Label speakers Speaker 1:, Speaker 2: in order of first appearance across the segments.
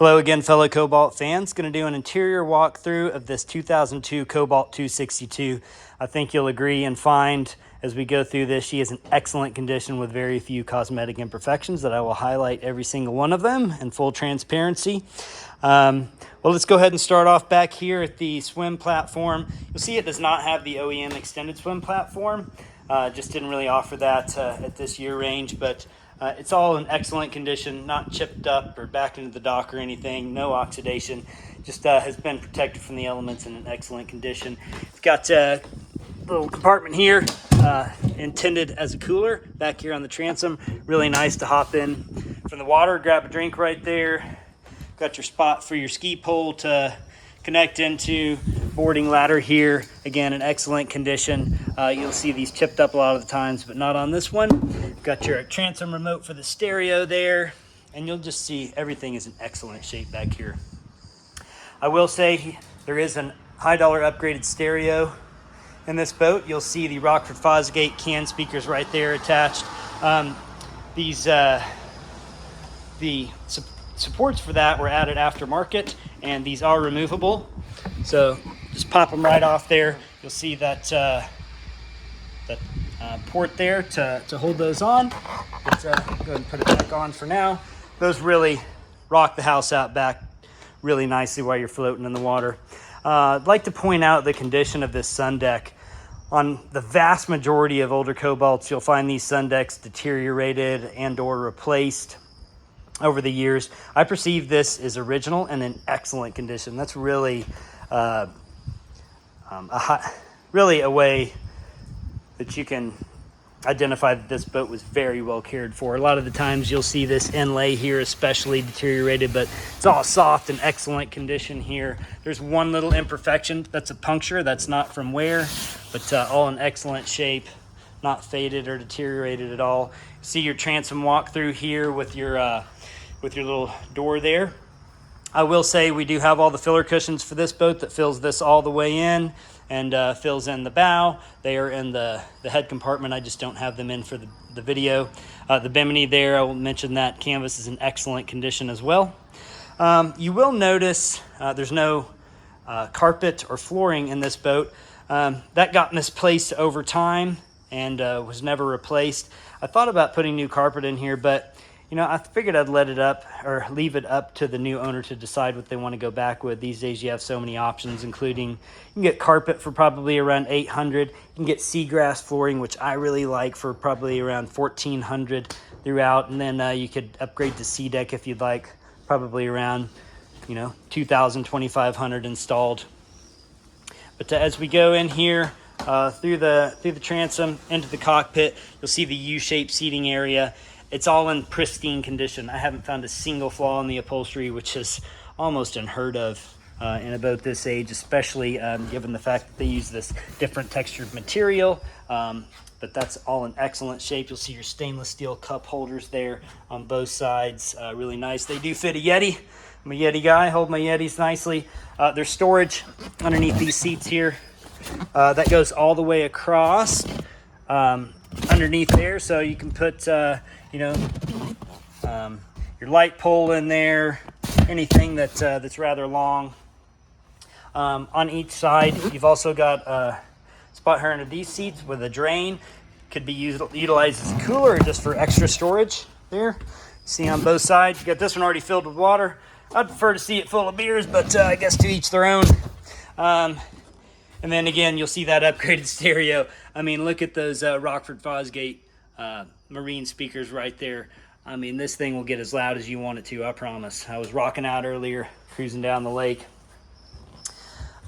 Speaker 1: Hello again, fellow Cobalt fans. Going to do an interior walkthrough of this 2002 Cobalt 262. I think you'll agree and find as we go through this, she is in excellent condition with very few cosmetic imperfections that I will highlight every single one of them in full transparency. Well, let's go ahead and start off back here at the swim platform. You'll see it does not have the OEM extended swim platform. Just didn't really offer that at this year range, but it's all in excellent condition, not chipped up or back into the dock or anything, no oxidation, just has been protected from the elements in an excellent condition. It's got a little compartment here intended as a cooler back here on the transom. Really nice to hop in from the water, grab a drink right there. Got your spot for your ski pole to connect into, boarding ladder here, again in excellent condition. You'll see these chipped up a lot of the times, but not on this one. Got your transom remote for the stereo there, and you'll just see everything is in excellent shape back here. I will say there is a high dollar upgraded stereo in this boat. You'll see the Rockford Fosgate can speakers right there attached. The supports for that were added aftermarket, and these are removable, so just pop them right off there. You'll see that port there to hold those on. Let's go ahead and put it back on for now. Those really rock the house out back really nicely while you're floating in the water. I'd like to point out the condition of this sun deck. On the vast majority of older Cobalts, you'll find these sun decks deteriorated and or replaced over the years. I perceive this is original and in excellent condition. That's really really a way that you can identify that this boat was very well cared for. A lot of the times you'll see this inlay here especially deteriorated, but it's all soft and excellent condition here. There's one little imperfection, that's a puncture, that's not from wear, but all in excellent shape, not faded or deteriorated at all. See your transom walk through here with your little door there. I will say we do have all the filler cushions for this boat that fills this all the way in and fills in the bow. They are in the head compartment. I just don't have them in for the video. The bimini there, I will mention that canvas is in excellent condition as well. You will notice there's no carpet or flooring in this boat. That got misplaced over time and was never replaced. I thought about putting new carpet in here, but you know, I figured I'd let it up or leave it up to the new owner to decide what they want to go back with. These days you have so many options, including you can get carpet for probably around $800. You can get seagrass flooring, which I really like, for probably around $1,400 throughout. And then you could upgrade to sea deck if you'd like, probably around, you know, $2,000, $2,500 installed. But as we go in here through the transom into the cockpit, you'll see the U-shaped seating area. It's all in pristine condition. I haven't found a single flaw in the upholstery, which is almost unheard of in a boat this age, especially given the fact that they use this different textured material. But that's all in excellent shape. You'll see your stainless steel cup holders there on both sides. Really nice. They do fit a Yeti. I'm a Yeti guy. Hold my Yetis nicely. There's storage underneath these seats here. That goes all the way across underneath there, so you can put your light pole in there, anything that's rather long. On each side, you've also got a spot here under these seats with a drain. Could be utilized as a cooler or just for extra storage there. See on both sides, you got this one already filled with water. I'd prefer to see it full of beers, but I guess to each their own. And then again, you'll see that upgraded stereo. I mean, look at those Rockford Fosgate marine speakers right there. I mean, this thing will get as loud as you want it to, I promise. I was rocking out earlier, cruising down the lake.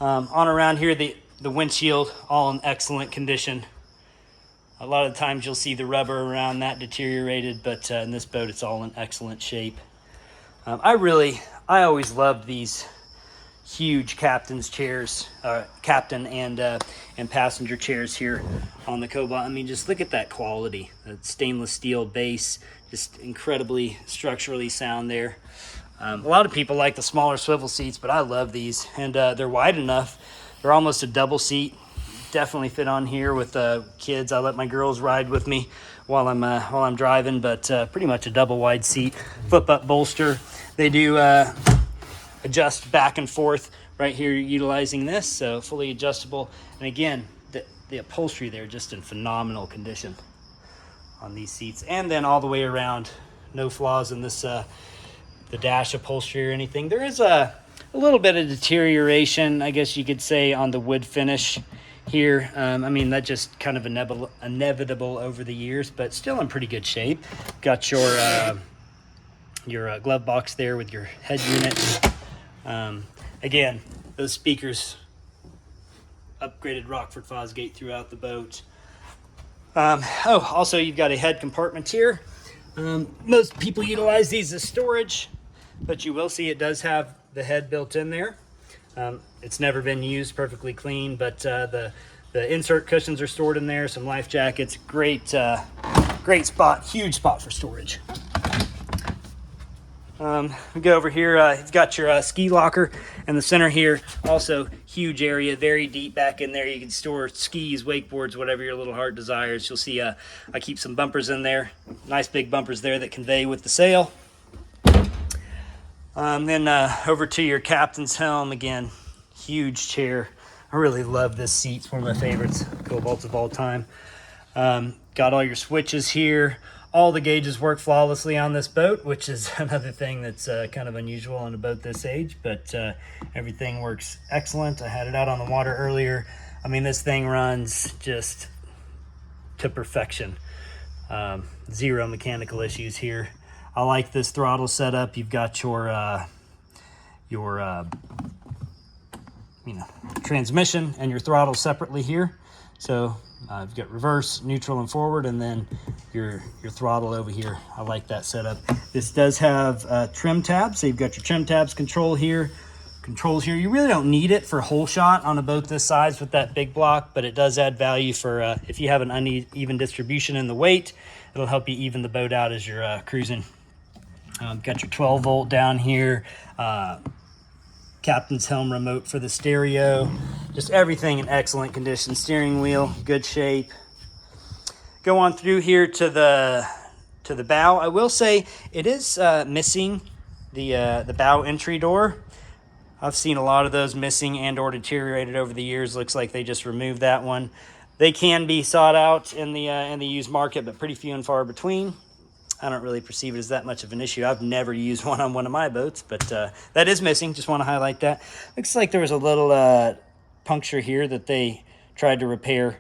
Speaker 1: On around here, the windshield, all in excellent condition. A lot of times you'll see the rubber around that deteriorated, but in this boat, it's all in excellent shape. I always loved these huge captain's chairs, captain and passenger chairs here on the Cobalt. I mean, just look at that quality. That stainless steel base, just incredibly structurally sound there. A lot of people like the smaller swivel seats, but I love these, and they're wide enough. They're almost a double seat. Definitely fit on here with kids. I let my girls ride with me while I'm driving, but pretty much a double wide seat, flip up bolster. They do adjust back and forth right here utilizing this, so fully adjustable. And again, the upholstery there just in phenomenal condition on these seats, and then all the way around, no flaws in this the dash upholstery or anything. There is a little bit of deterioration, I guess you could say, on the wood finish here. I mean, that just kind of inevitable over the years, but still in pretty good shape. Got your glove box there with your head unit. Again, those speakers, upgraded Rockford Fosgate throughout the boat. Also you've got a head compartment here. Most people utilize these as storage, but you will see it does have the head built in there. It's never been used, perfectly clean, but the insert cushions are stored in there, some life jackets. Great spot, huge spot for storage. We go over here, you've got your ski locker in the center here. Also huge area, very deep back in there. You can store skis, wakeboards, whatever your little heart desires. You'll see I keep some bumpers in there. Nice big bumpers there that convey with the sail. Then over to your captain's helm. Again, huge chair. I really love this seat. It's one of my favorites, Cobalt of all time. Got all your switches here. All the gauges work flawlessly on this boat, which is another thing that's kind of unusual on a boat this age, but everything works excellent. I had it out on the water earlier. I mean, this thing runs just to perfection. Zero mechanical issues here. I like this throttle setup. You've got your transmission and your throttle separately here. So you've got reverse, neutral, and forward, and then your throttle over here. I like that setup. This does have trim tabs, so you've got your trim tabs, controls here. You really don't need it for whole shot on a boat this size with that big block, but it does add value for if you have an uneven distribution in the weight. It'll help you even the boat out as you're cruising. Got your 12 volt down here. Captain's helm remote for the stereo. Just everything in excellent condition. Steering wheel, good shape. Go on through here to the bow. I will say it is missing the bow entry door. I've seen a lot of those missing and or deteriorated over the years. Looks like they just removed that one. They can be sought out in the used market, but pretty few and far between. I don't really perceive it as that much of an issue. I've never used one on one of my boats, but that is missing. Just want to highlight that. Looks like there was a little puncture here that they tried to repair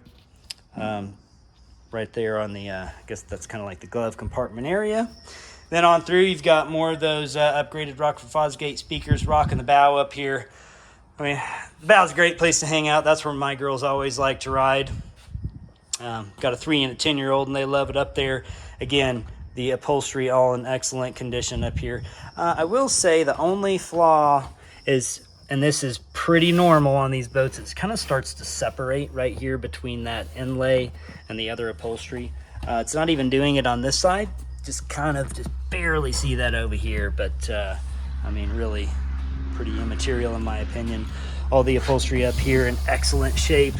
Speaker 1: right there on the, I guess that's kind of like the glove compartment area. Then on through, you've got more of those upgraded Rockford Fosgate speakers rocking the bow up here. I mean, the bow's a great place to hang out. That's where my girls always like to ride. Got a 3 and a 10-year-old, and they love it up there. Again, the upholstery all in excellent condition up here. I will say the only flaw is, and this is pretty normal on these boats, it kind of starts to separate right here between that inlay and the other upholstery. It's not even doing it on this side. Just barely see that over here, but I mean, really pretty immaterial in my opinion. All the upholstery up here in excellent shape.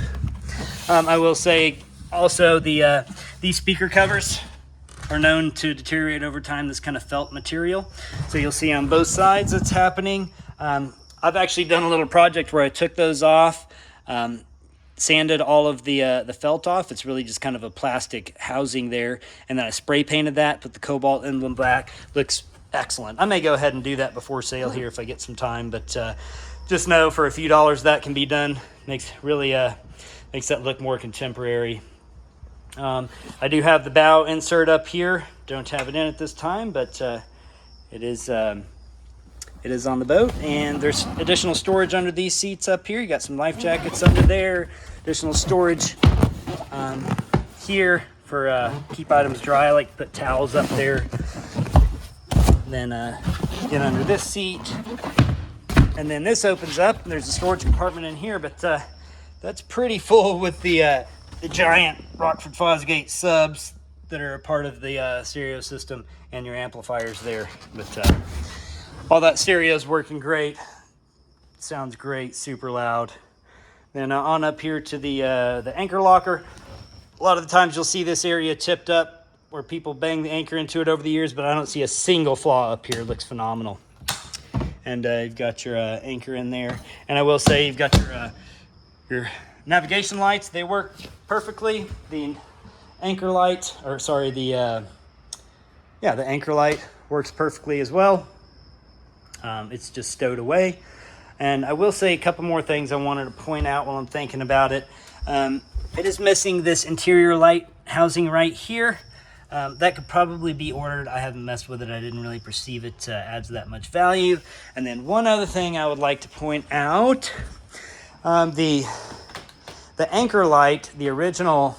Speaker 1: I will say also these speaker covers are known to deteriorate over time, this kind of felt material. So you'll see on both sides it's happening. I've actually done a little project where I took those off, sanded all of the felt off. It's really just kind of a plastic housing there, and then I spray painted that, put the Cobalt emblem back. Looks excellent. I may go ahead and do that before sale here if I get some time, but just know for a few dollars that can be done. Makes that look more contemporary. I do have the bow insert up here. Don't have it in at this time, but it is on the boat, and there's additional storage under these seats up here. You got some life jackets under there, additional storage here for keep items dry. I like to put towels up there. Then get under this seat, and then this opens up, and there's a storage compartment in here, but that's pretty full with the giant Rockford Fosgate subs that are a part of the stereo system and your amplifiers there. But all that stereo is working great. Sounds great, super loud. Then on up here to the anchor locker. A lot of the times you'll see this area tipped up where people bang the anchor into it over the years, but I don't see a single flaw up here. It looks phenomenal. and you've got your anchor in there. And I will say you've got your navigation lights. They work perfectly. The anchor light, or sorry, the anchor light works perfectly as well. It's just stowed away. And I will say a couple more things I wanted to point out while I'm thinking about it. It is missing this interior light housing right here. That could probably be ordered. I haven't messed with it. I didn't really perceive it adds that much value. And then one other thing I would like to point out, the anchor light, the original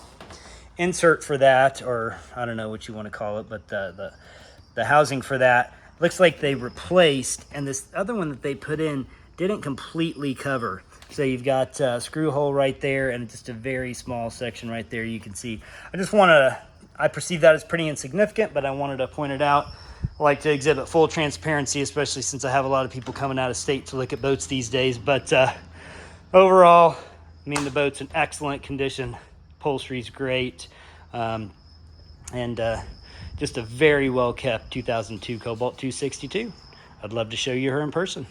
Speaker 1: insert for that, or I don't know what you want to call it, but the housing for that looks like they replaced, and this other one that they put in didn't completely cover. So you've got a screw hole right there and just a very small section right there you can see. I perceive that as pretty insignificant, but I wanted to point it out. I like to exhibit full transparency, especially since I have a lot of people coming out of state to look at boats these days. But overall, I mean, the boat's in excellent condition. Upholstery's great. And just a very well kept 2002 Cobalt 262. I'd love to show you her in person.